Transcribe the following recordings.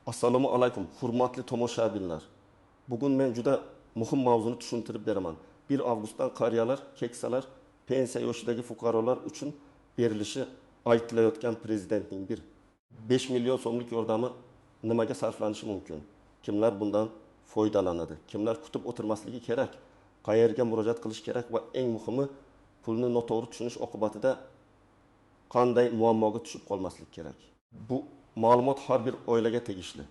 Assalomu alaykum, hurmatli tomoshabinlar. Bugun men juda muhim mavzuni tushuntirib beraman. 1 avgustdan qariyalar, keksalar, pensiya yoshidagi fuqarolar uchun berilishi aytilayotgan prezidentning 5 million so'mlik yordami nimaga sarflanishi mumkin? Kimlar bundan foydalanadi? Kimlar kutib o'tirmasligi kerak? Qayerga murojaat qilish kerak va eng muhimi pulni noto'g'ri tushunish oqibatida qanday muammoga tushib qolmaslik kerak? Bu ma'lumot har bir oilaga tegishli.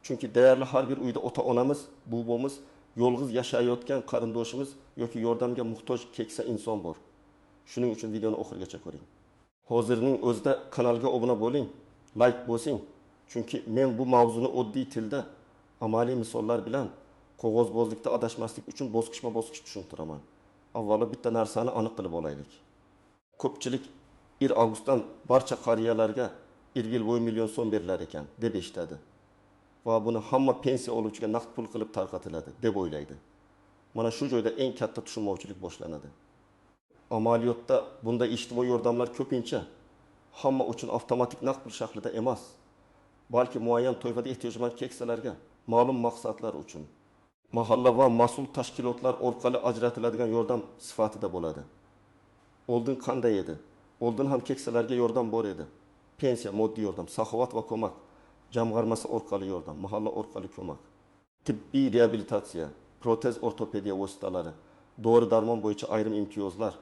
Chunki değerli har bir uyda ota-onamiz, bubomiz, yolg'iz yashayotgan qarindoshimiz yoki yordamga muhtoj keksa inson bor. Shuning uchun videoni oxirigacha ko'ring. Hozirning o'zida kanalga obuna bo'ling, like bosing. Chunki men bu mavzuni oddiy tilda, amaliy misollar bilan qog'ozbozlikda adashmaslik uchun bosqichma-bosqich tushuntiraman. Avvalo bitta narsani aniq qilib olaylik. Ko'pchilik 1 avgustdan barcha qariyalarga 1,5 million so'm berilar ekan deb eshitadi. Va buni hamma pensiya oluvchiga naqd pul qilib tarqatiladi deb o'ylaydi. Mana shu joyda eng katta tushunmovchilik boshlanadi. Amaliyotda bunday ijtimoiy yordamlar ko'pincha hamma uchun avtomatik naqd pul shaklida emas, balki muayyan toifada ehtiyojmand keksalarga ma'lum maqsadlar uchun mahalla va mas'ul tashkilotlar orqali ajratiladigan yordam sifatida bo'ladi. Oldin qanday edi? Oldin ham keksalarga yordam bor edi. Pensiya, moddiy yordam, saxovat va ko'mak, jamg'armasi orqali yordam, mahalla orqali ko'mak, tibbiy reabilitatsiya, protez ortopediya vositalari, dori-darmon bo'yicha ayrim imtiyozlar,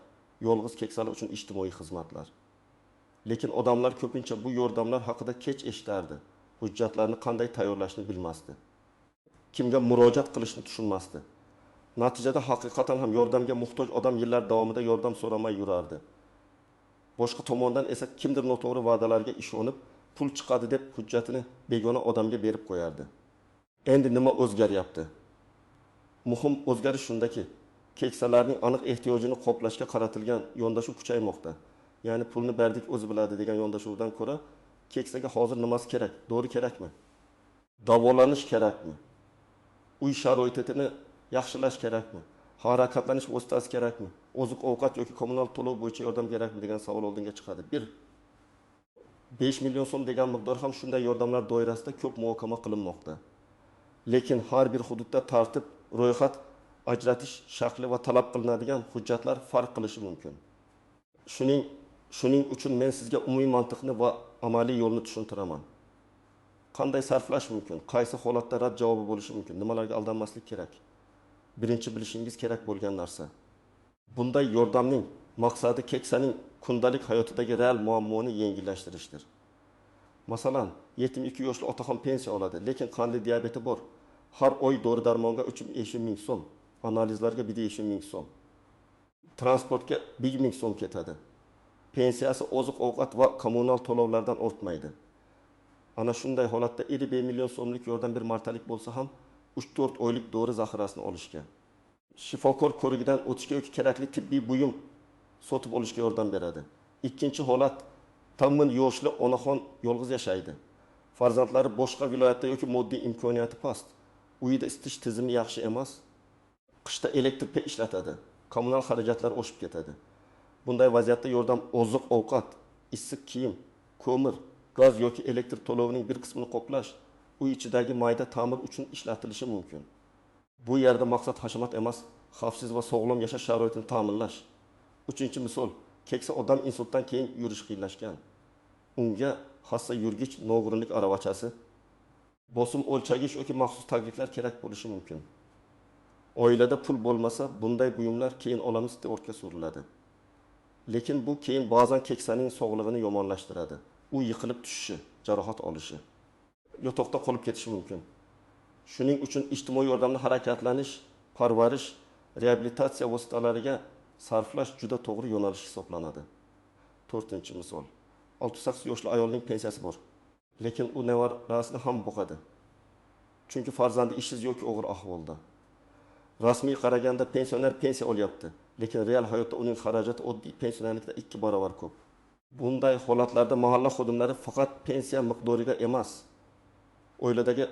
yolg'iz keksalar uchun ijtimoiy xizmatlar. Lekin odamlar ko'pincha bu yordamlar haqida kech eshitardi. Hujjatlarni qanday tayyorlashni bilmasdi. Kimga murojaat qilishni tushunmasdi. Natijada haqiqatan ham yordamga muhtoj odam yillar davomida yordam so'ramay yurardi. Boshqa tomondan esa kimdir noto'g'ri va'dalarga ishonib, pul chiqadi deb hujjatini begona odamga berib qo'yardi. Endi nima o'zgaryapti? Muhim o'zgarish shundaki, keksalarning aniq ehtiyojini qoplashga qaratilgan yondashuv kuchaymoqda. Ya'ni pulni berdik o'zi biladi degan yondashuvdan ko'ra, keksaga hozir nimasi kerak? Doğru kerakmi? Davolanish kerakmi? Uy sharoitini yaxshilash kerakmi? Harakatlanish vositasi kerakmi? Oziq-ovqat yoki kommunal to'lov bo'yicha yordam kerakmi degan savol oldinga chiqadi. 5 million so'm degan miqdor ham shunday yordamlar doirasida ko'p muhokama qilinmoqda. Lekin har bir hududda tartib, ro'yxat, ajratish shakli va talab qilinadigan hujjatlar farq qilishi mumkin. Shuning uchun men sizga umumiy mantiqni va amaliy yo'lni tushuntiraman. Qanday sarflash mumkin? Qaysi holatda rad javobi bo'lishi mumkin? Nimalarga aldanmaslik kerak? Birinchi bilishingiz kerak bo'lgan narsa. Bunday yordamning maqsadi keksaning kundalik hayotidagi real muammoni yengillashtirishdir. Masalan, 72 yoshli otaxon pensiya oladi, lekin qandli diabeti bor. Har oy dori-darmonga 3,5 ming so'm, analizlarga 1,5 ming so'm. Transportga 1 ming so'm ketadi. Pensiyasi oziq-ovqat va kommunal to'lovlardan ortmaydi. Ana shunday holatda 1 million so'mlik yordam bir martalik bo'lsa ham 3-4 oylik dori zaxirasini olishga, shifokor ko'rigidan o'tishga yoki kerakli tibbiy buyum sotib olishga yordam beradi. Ikkinchi holat, tammin yoshli onaxon yolg'iz yashaydi. Farzandlari boshqa viloyatda yoki moddiy imkoniyati past. Uyida isitish tizimi yaxshi emas. Qishda elektr pech ishlatadi. Kommunal xarajatlar oshib ketadi. Bunday vaziyatda yordam oziq-ovqat, issiq kiyim, ko'mir, gaz yoki elektr to'lovining bir qismini qoplash, uy ichidagi mayda ta'mir uchun ishlatilishi mumkin. Bu yerda maqsad hashamat emas, xavfsiz va sog'lom yashash sharoitini ta'minlash. Uchinchi misol, keksa odam insultdan keyin yurish qiyinlashgan. Unga hassa yurgich nogironlik aravachasi, bosim o'lchagich yoki maxsus tagliklar kerak bo'lishi mumkin. Oilada pul bo'lmasa, bunday buyumlar keyin olamiz deb ortga suriladi. Lekin bu keyin ba'zan keksaning sog'lig'ini yomonlashtiradi. U yiqilib tushishi, jarohat olishi, yotoqda qolib ketishi mumkin. Shuning uchun ijtimoiy yordamni harakatlanish, parvarish, reabilitatsiya vositalariga sarflash juda to'g'ri yo'nalish hisoblanadi. 4-misol. 68 yoshli ayolning pensiyasi bor. Lekin u nevarasini ham boqadi. Chunki farzandi ishsiz yoki og'ir ahvolda. Rasmiy qaraganda pensioner pensiya olyapti, lekin real hayotda uning xarajati oddiy pensionerlikdan 2 barobar ko'p. Bunday holatlarda mahalla xodimlari faqat pensiya miqdoriga emas, oiladagi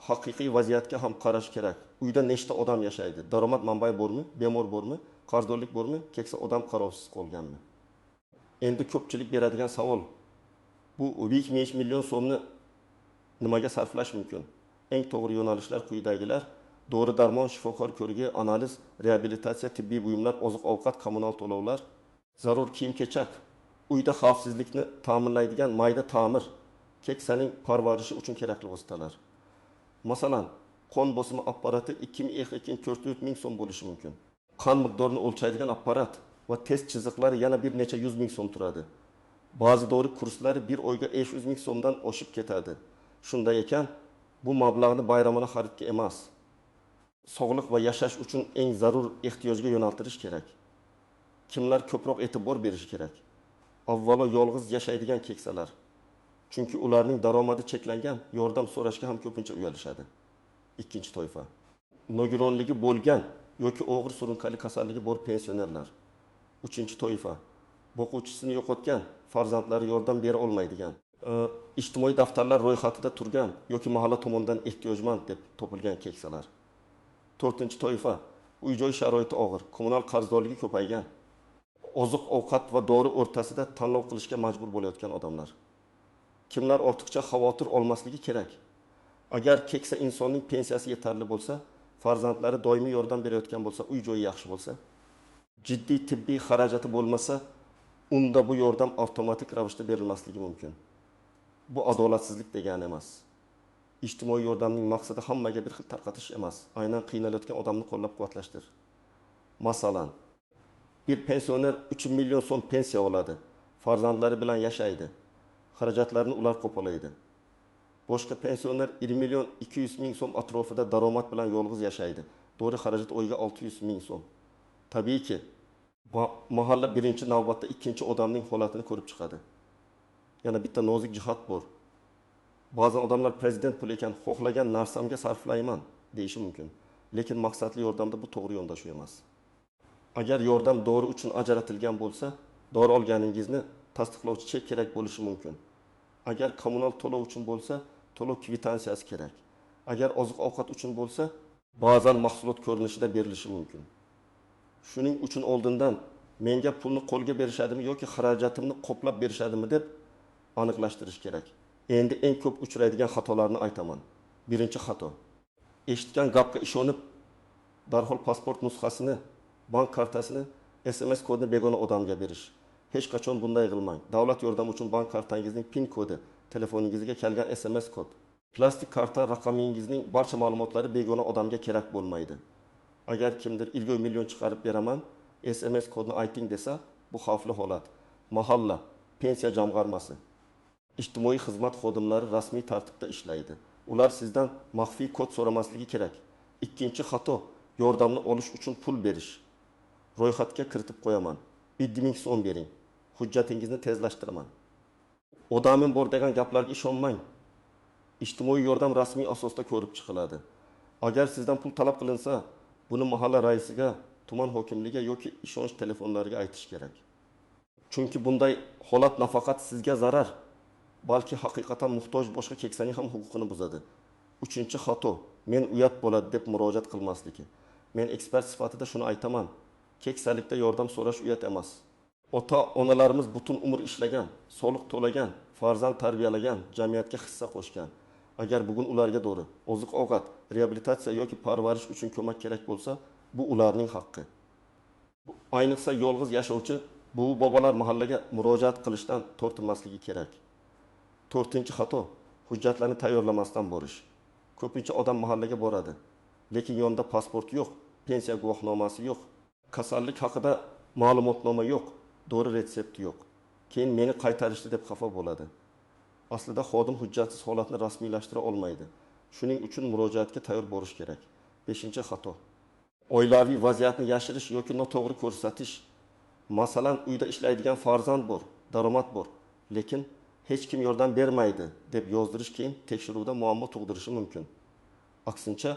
haqiqiy vaziyatga ham qarash kerak. Uyda nechta odam yashaydi? Daromad manbai bormi? Bemor bormi? Qarzdorlik bormi? Keksa odam qarovsiz qolganmi? Endi ko'pchilik beradigan savol. Bu 5 million so'mni nimaga sarflash mumkin? Eng to'g'ri yo'nalishlar quyidagilar: dori-darmon, shifokor ko'rigi, analiz, reabilitatsiya, tibbiy buyumlar, oziq-ovqat, kommunal to'lovlar, zarur kiyim-kechak, uyda xavfsizlikni ta'minlaydigan mayda ta'mir, keksaning parvarishi uchun kerakli vositalar. Masalan, qon bosimi apparati 2000 ming so'm bo'lishi mumkin. Qon miqdorini o'lchaydigan apparat va test chiziqlari yana bir necha 100 ming so'm turadi. Ba'zi dori kurslari bir oyga 500 ming so'mdan oshib ketadi. Shunday ekan, bu mablag'ni bayramona xaridga emas, sog'liq va yashash uchun eng zarur ehtiyojga yo'naltirish kerak. Kimlar ko'proq e'tibor berishi kerak? Avvalo yolg'iz yashaydigan keksalar. Chunki ularning daromadi cheklangan, yordam so'rashga ham ko'pincha uyalishadi. Ikkinchi toifa: nogironligi bo'lgan yoki og'ir surunkali kasalligi bor pensionerlar. Uchinchi toifa: boquvchisini yo'qotgan, farzandlari yordam bera olmaydigan, ijtimoiy daftarlar ro'yxatida turgan yoki mahalla tomonidan ehtiyojmand deb topilgan keksalar. To'rtinchi toifa: uy-joy sharoiti og'ir, kommunal qarzdorligi ko'paygan, oziq-ovqat va dori o'rtasida tanlov qilishga majbur bo'layotgan odamlar. Kimlar ortiqcha xavotir olmasligi kerak? Agar keksa insonning pensiyasi yetarli bo'lsa, farzandlari doimiy yordam berayotgan bo'lsa, uy-joyi yaxshi bo'lsa, jiddiy tibbiy xarajati bo'lmasa, unda bu yordam avtomatik ravishda berilmasligi mumkin. Bu adolatsizlik degani emas. Ijtimoiy yordamning maqsadi hammaga bir xil tarqatish emas, aynan qiynalayotgan odamni qo'llab-quvvatlashdir. Masalan, bir pensioner 3 million so'm pensiya oladi, farzandlari bilan yashaydi, xarajatlarini ular qo'polaydi. Boshqa pensioner 1 million 200 ming so'm atrofida daromad bilan yolg'iz yashaydi, dori xarajat oyiga 600 ming so'm. Tabiiyki, mahalla birinchi navbatda ikkinchi odamning holatini ko'rib chiqadi. Yana bitta nozik jihat bor. Ba'zi odamlar prezident puli ekan, xohlagan narsamga sarflayman deyishi mumkin. Lekin maqsadli yordamda bu to'g'ri yondashuv emas. Agar yordam dori uchun ajratilgan bo'lsa, dori olganingizni tasdiqlovchi chek kerak bo'lishi mumkin. Agar kommunal to'lov uchun bo'lsa, to'lov kvitansiyasi kerak. Agar oziq-ovqat uchun bo'lsa, ba'zan mahsulot ko'rinishida berilishi mumkin. Shuning uchun oldindan menga pulni qo'lga berishadimi yoki xarajatimni qoplab berishadimi deb aniqlashtirish kerak. Endi eng ko'p uchraydigan xatolarni aytaman. Birinchi xato: eshitgan gapga ishonib, darhol pasport nusxasini, bank kartasini, SMS kodini begona odamga berish. Hech qachon bunday qilmang. Davlat yordami uchun bank kartangizning PIN kodi, telefoningizga kelgan SMS kod, plastik karta raqamingizning barcha ma'lumotlari begona odamga kerak bo'lmaydi. Agar kimdir 1 million chiqarib beraman, SMS kodni ayting desa, bu xavfli holat. Mahalla, pensiya jamg'armasi, ijtimoiy xizmat xodimlari rasmiy tartibda ishlaydi. Ular sizdan maxfiy kod so'ramasligi kerak. Ikkinchi xato: yordamni olish uchun pul berish. Ro'yxatga kiritib qo'yaman, 7 ming so'm bering, hujjatingizni tezlashtiraman. Odamim bor degan gaplarga ishonmang. Ijtimoiy yordam rasmiy asosda ko'rib chiqiladi. Agar sizdan pul talab qilinsa, buni mahalla raisiga, tuman hokimligiga yoki ishonch telefonlariga aytish kerak. Chunki bunday holat nafaqat sizga zarar, balki haqiqatan muhtoj boshqa keksaning ham huquqini buzadi. Uchinchi xato: men uyat bo'ladi deb murojaat qilmasligi. Men ekspert sifatida shuni aytaman: keksalikda yordam so'rash uyat emas. Ota-onalarimiz butun umr ishlagan, soliq to'lagan, farzand tarbiyalagan, jamiyatga hissa qo'shgan. Agar bugun ularga dori, oziq-ovqat, reabilitatsiya yoki parvarish uchun ko'mak kerak bo'lsa, bu ularning haqqi. Ayniqsa yolg'iz yashovchi buvi bobolar mahallaga murojaat qilishdan tortinmasligi kerak. To'rtinchi xato: hujjatlarni tayyorlamasdan borish. Ko'pincha odam mahallaga boradi, lekin yonida pasport yo'q, pensiya guvohnomasi yo'q, kasallik haqida ma'lumotnoma yo'q, dori retsepti yo'q. Keyin meni qaytarishdi deb xafa bo'ladi. Aslida xodim hujjatsiz holatni rasmiylashtira olmaydi. Shuning uchun murojaatga tayyor borish kerak. 5-xato: oilaviy vaziyatni yashirish yoki noto'g'ri ko'rsatish. Masalan, uyda ishlaydigan farzand bor, daromad bor, lekin hech kim yordam bermaydi deb yozdirish keyin tekshiruvda muammo tug'dirishi mumkin. Aksincha,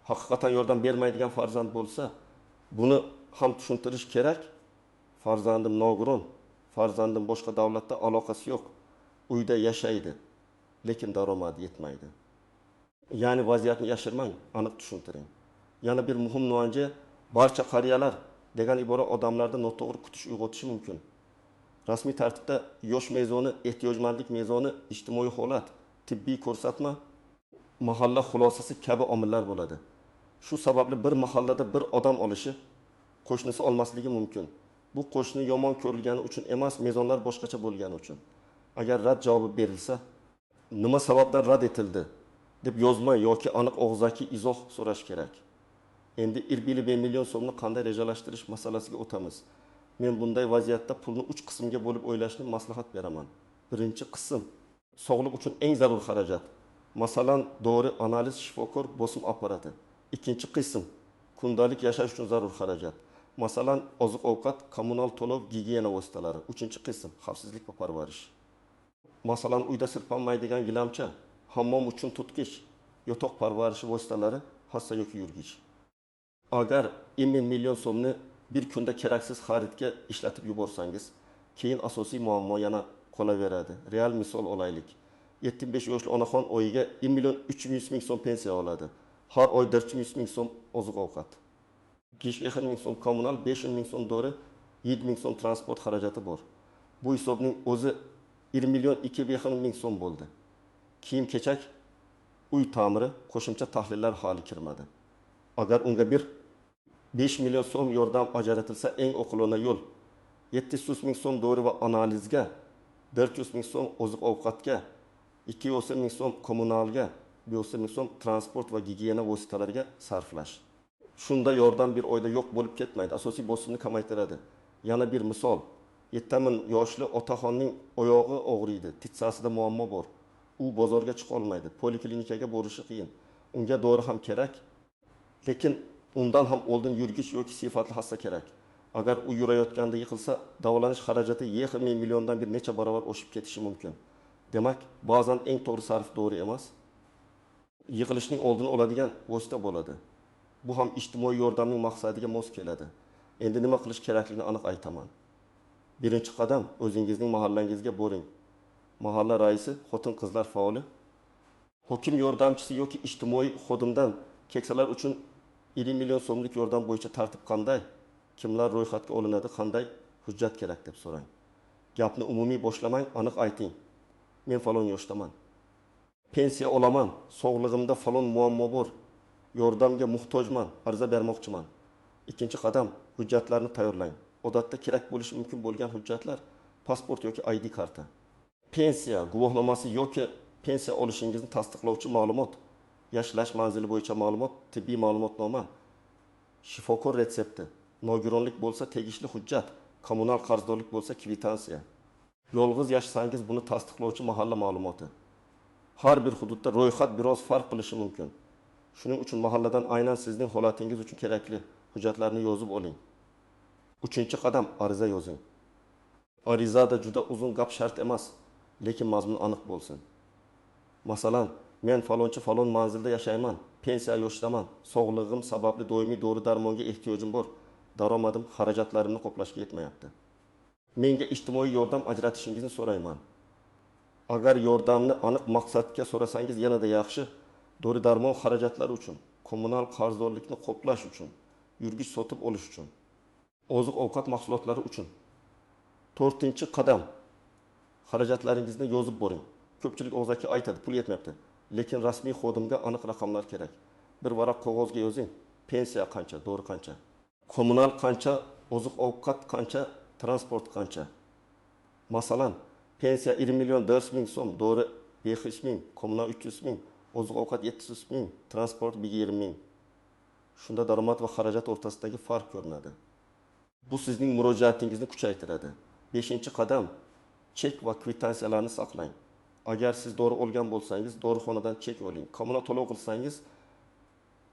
haqiqatan yordam bermaydigan farzand bo'lsa, buni ham tushuntirish kerak. Farzandim nogiron, farzandim boshqa davlatda aloqasi yo'q, uyda yashaydi, lekin daromadi yetmaydi. Ya'ni vaziyatni yashirmang, aniq tushuntiring. Yana bir muhim nuansa: barcha qariyalar degan ibora odamlarda noto'g'ri kutish uyg'otishi mumkin. Rasmiy tartibda yosh mezoni, ehtiyojmandlik mezoni, ijtimoiy holat, tibbiy ko'rsatma mahalla xulosasi kabi omillar bo'ladi. Shu sababli bir mahallada bir odam olishi qo'shnisi olmasligi mumkin. Bu qo'shni yomon ko'rilgani uchun emas, mezonlar boshqacha bo'lgani uchun. Agar rad javobi berilsa, nima sababdan rad etildi deb yozma yoki aniq og'zaki izoh so'rash kerak. Endi 1 million so'mni qanday rejalashtirish masalasiga o'tamiz. Men bunday vaziyatda pulni 3 qismga bo'lib o'ylashni maslahat beraman. Birinchi qism sog'liq uchun eng zarur xarajat. Masalan, dori, analiz, shifokor, bosim apparati. Ikkinchi qism kundalik yashash uchun zarur xarajat. Masalan, oziq-ovqat, kommunal to'lov, gigiyena vositalari. Uchinchi qism xavfsizlik va parvarish. Masalan, uyda sirpanmaydigan gilamcha, hammom uchun tutqich, yotoq parvarishi vositalari, hassa yoki yurgich. Agar 1 million so'mni bir kunda keraksiz xaridga ishlatib yuborsangiz, keyin asosiy muammo yana qolaveradi. Real misol olaylik. 75 yoshli onaxon oyiga 1 million 300 ming so'm pensiya oladi. Har oy 400 ming so'm oziq-ovqat. 5 ming so'm kommunal, 500 ming so'm dori, 7 ming so'm transport xarajati bor. Bu hisobning o'zi 1 million 200 ming so'm bo'ldi. Kiyim-kechak, uy ta'miri, qo'shimcha tahlillar hali kirmadi. Agar unga bir 5 million so'm yordam ajratilsa, eng oqilona yo'l 700 ming so'm dori va analizga, 400 ming so'm oziq-ovqatga, 200 ming so'm kommunalga, 500 ming so'm transport va gigiyena vositalariga sarflash. Shunda yordam bir oyda yo'q bo'lib ketmaydi, asosiy bosimni kamaytiradi. Yana bir misol, 70 yoshli otaxonning oyog'i og'riydi, titsasida muammo bor. U bozorga chiqa olmaydi, poliklinikaga borishi qiyin. Unga dori ham kerak, lekin undan ham oldin yurgich yoki sifatli hassa kerak. Agar u yurayotganda yiqilsa, davolanish xarajati 1 milliondan bir necha barobar oshib ketishi mumkin. Demak, ba'zan eng to'g'ri sarf dori emas, yiqilishning oldini oladigan vosita bo'ladi. Bu ham ijtimoiy yordamning maqsadiga mos keladi. Endi nima qilish kerakligini aniq aytaman. Birinchi qadam, o'zingizning mahallangizga boring. Mahalla raisi, xotin-qizlar faoli, hokim yordamchisi yoki ijtimoiy xodimdan keksalar uchun 1 million so'mlik yordam bo'yicha tartib qanday, kimlar ro'yxatga olinadi, qanday hujjat kerak deb so'rang. Gapni umumiy boshlamang, aniq ayting. Men falon yoshdaman. Pensiya olaman, sog'lig'imda falon muammo bor. Yordamga muhtojman, ariza bermoqchiman. Ikkinchi qadam, hujjatlarni tayyorlang. Odatda kerak bo'lishi mumkin bo'lgan hujjatlar pasport yoki ID karta. Pensiya guvohnomasi yoki pensiya olishingizni tasdiqlovchi ma'lumot, yashash manzili bo'yicha ma'lumot, tibbiy ma'lumotnoma, shifokor retsepti, nogironlik bo'lsa tegishli hujjat, kommunal qarzdorlik bo'lsa kvitansiya. Yolg'iz yashasangiz buni tasdiqlovchi mahalla ma'lumoti. Har bir hududda ro'yxat biroz farq qilishi mumkin. Shuning uchun mahalladan aynan sizning holatingiz uchun kerakli hujjatlarni yozib oling. Uchinchi qadam, ariza yozing. Arizada juda uzun gap shart emas, lekin mazmun aniq bo'lsin. Masalan, men falonchi falon manzilda yashayman, pensiya yoshdaman, sog'lig'im sababli doimiy dori-darmonga ehtiyojim bor, daromadim xarajatlarimni qoplashga yetmayapti. Menga ijtimoiy yordam ajratishingizni so'rayman. Agar yordamni aniq maqsadga so'rasangiz yanada yaxshi, dori-darmon xarajatlari uchun, kommunal qarzdorlikni qoplash uchun, yurgich sotib olish uchun, oziq-ovqat mahsulotlari uchun. 4-qadam, xarajatlaringizni yozib boring. Ko'pchilik og'zaki aytadi, pul yetmayapti, lekin rasmiy xodimga aniq raqamlar kerak. Bir varaq qog'ozga yozing. Pensiya qancha, dori qancha, kommunal qancha, oziq-ovqat qancha, transport qancha. Masalan, pensiya 1 million 400 ming so'm, dori 500 ming, kommunal 300 ming, oziq-ovqat 700 ming, transport 120 ming. Shunda daromad va xarajat o'rtasidagi farq ko'rinadi. Bu sizning murojaatingizni kuchaytiradi. 5-qadam, chek va kvitansiyalarni saqlang. Agar siz dori olgan bo'lsangiz, dorixonadan chek oling. Kommunal to'lov qilsangiz,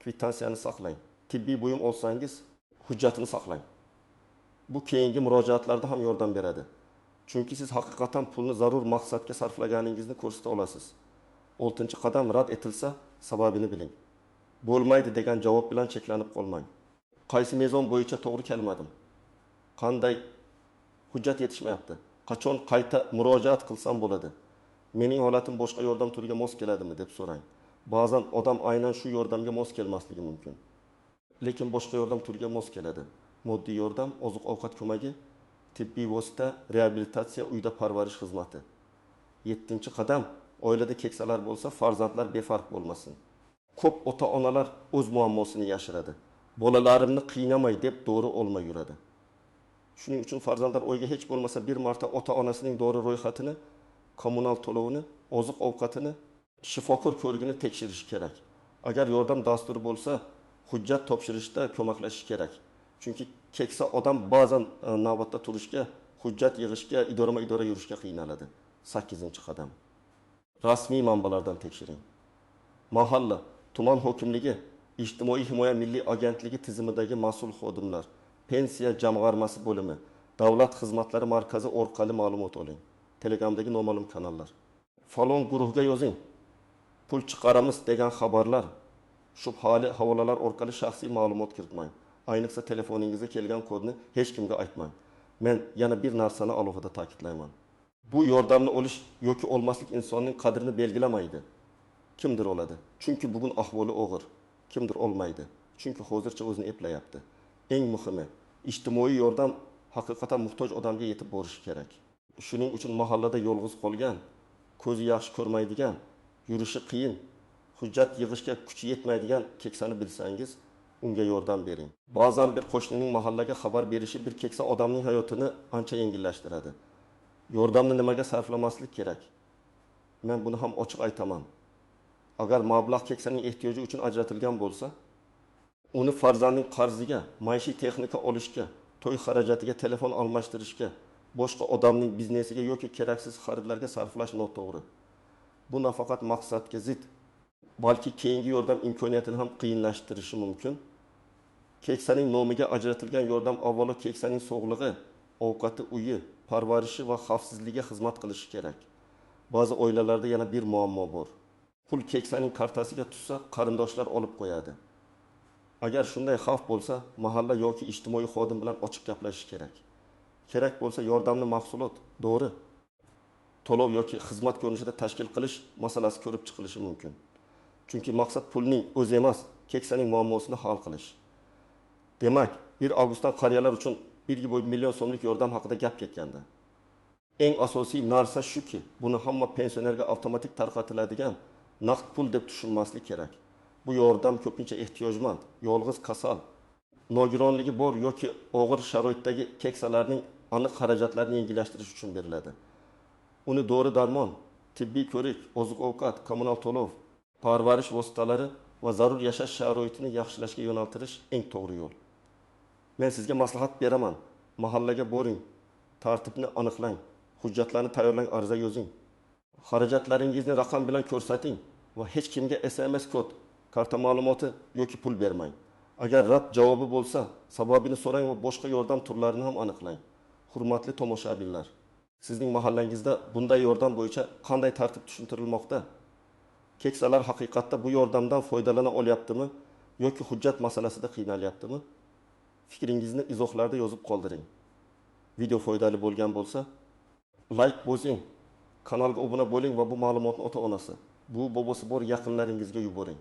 kvitansiyani saqlang. Tibbiy buyum olsangiz, hujjatini saqlang. Bu keyingi murojaatlarda ham yordam beradi. Chunki siz haqiqatan pulni zarur maqsadga sarflaganingizni ko'rsata olasiz. 6-qadam, rad etilsa, sababini biling. Bo'lmaydi degan javob bilan cheklanib qolmang. Qaysi mezon bo'yicha to'g'ri kelmadim? Qanday hujjat yetishmayapti? Qachon qayta murojaat qilsam bo'ladi? Mening holatim boshqa yordam turiga mos keladimi deb so'rang. Ba'zan odam aynan shu yordamga mos kelmasligi mumkin. Lekin boshqa yordam turiga mos keladi. Moddiy yordam, oziq-ovqat ko'magi, tibbiy vosita, reabilitatsiya, uyda parvarish xizmati. 7-qadam, oilada keksalar bo'lsa, farzandlar befarq bo'lmasin. Ko'p ota-onalar o'z muammosini yashiradi. Bolalarimni qiynamay deb dori olmay yuradi. Shuning uchun farzandlar o'yga hech bo'lmasa bir marta ota-onasining dori ro'yxatini, kommunal to'lovini, oziq-ovqatini, shifokor ko'rigini tekshirish kerak. Agar yordam dasturi bo'lsa, hujjat topshirishda ko'maklashish kerak. Chunki keksa odam ba'zan navbatda turishga, hujjat yig'ishga, idorama-idora yurishga qiynaladi. 8-qadam. Rasmiy manbalardan tekshiring. Mahalla, tuman hokimligi, ijtimoiy himoya milliy agentligi tizimidagi mas'ul xodimlar, pensiya jamg'armasi bo'limi, davlat xizmatlari markazi orqali ma'lumot oling. Telegramdagi noma'lum kanallar. Falon guruhga yozing. Pul chiqaramiz degan xabarlar, shubhali havolalar orqali shaxsiy ma'lumot kiritmang. Ayniqsa telefoningizga kelgan kodni hech kimga aytmang. Men yana bir narsani alohida ta'kidlayman. Bu yordamni olish yoki olmaslik insonning qadrini belgilamaydi. Kimdir oladi? Chunki bugun ahvoli og'ir. Kimdir olmaydi? Chunki hozircha o'zini eplayapti. Eng muhimi, ijtimoiy yordam haqiqatan muhtoj odamga yetib borishi kerak. Shuning uchun mahallada yolg'iz qolgan, ko'zi yaxshi ko'rmaydigan, yurishi qiyin, hujjat yig'ishga kuchi yetmaydigan keksani bilsangiz, unga yordam bering. Ba'zan bir qo'shnining mahallaga xabar berishi bir keksa odamning hayotini ancha yengillashtiradi. Yordamni nimaga sarflamaslik kerak? Men buni ham ochiq aytaman. Agar mablag' keksaning ehtiyoji uchun ajratilgan bo'lsa, uni farzandning qarziga, maishiy texnika olishga, to'y xarajatiga, telefon almashtirishga, boshqa odamning biznesiga yoki keraksiz xaridlarga sarflash noto'g'ri. Bu nafaqat maqsadga zid, balki keyingi yordam imkoniyatini ham qiyinlashtirishi mumkin. Keksaning nomiga ajratilgan yordam avvalo keksaning sog'lig'i, ovqati, uyi, parvarishi va xavfsizligiga xizmat qilishi kerak. Ba'zi oilalarda yana bir muammo bor. Pul keksaning kartasiga tushsa, qarindoshlar olib qo'yadi. Agar shunday xavf bo'lsa, mahalla yoki ijtimoiy xodim bilan ochiq gaplashish kerak. Kerak bo'lsa yordamni mahsulot, dori, to'lov yoki xizmat ko'rinishida tashkil qilish masalasi ko'rib chiqilishi mumkin. Chunki maqsad pulning o'zi emas, keksaning muammosini hal qilish. Demak, 1 avgustdan qariyalar uchun 1,5 million so'mlik yordam haqida gap ketganda, eng asosiy narsa shuki, buni hamma pensionerga avtomatik tarqatiladigan naqd pul deb tushunmaslik kerak. Bu yordam ko'pincha ehtiyojmand, yolg'iz kasal, nogironligi bor yoki og'ir sharoitdagi keksalarning aniq xarajatlarini yengillashtirish uchun beriladi. Uni dori-darmon, tibbiy ko'rik, oziq-ovqat, kommunal to'lov, parvarish vositalari va zarur yashash sharoitini yaxshilashga yo'naltirish eng to'g'ri yo'l. Men sizga maslahat beraman. Mahallaga boring, tartibni aniqlang, hujjatlarni tayyorlang, ariza yozing. Xarajatlaringizni raqam bilan ko'rsating va hech kimga SMS kod, karta ma'lumoti yoki pul bermang. Agar rad javobi bo'lsa, sababini so'rang va boshqa yordam turlarini ham aniqlang. Hurmatli tomoshabinlar, sizning mahallangizda bunday yordam bo'yicha qanday tartib tushuntirilmoqda? Keksalar haqiqatda bu yordamdan foydalana olyaptimi yoki hujjat masalasida qiynalyaptimi? Fikringizni izohlarda yozib qoldiring. Video foydali bo'lgan bo'lsa, like bosing, kanalga obuna bo'ling va bu ma'lumotni ota-onasi, bu bobosi bor yaqinlaringizga yuboring.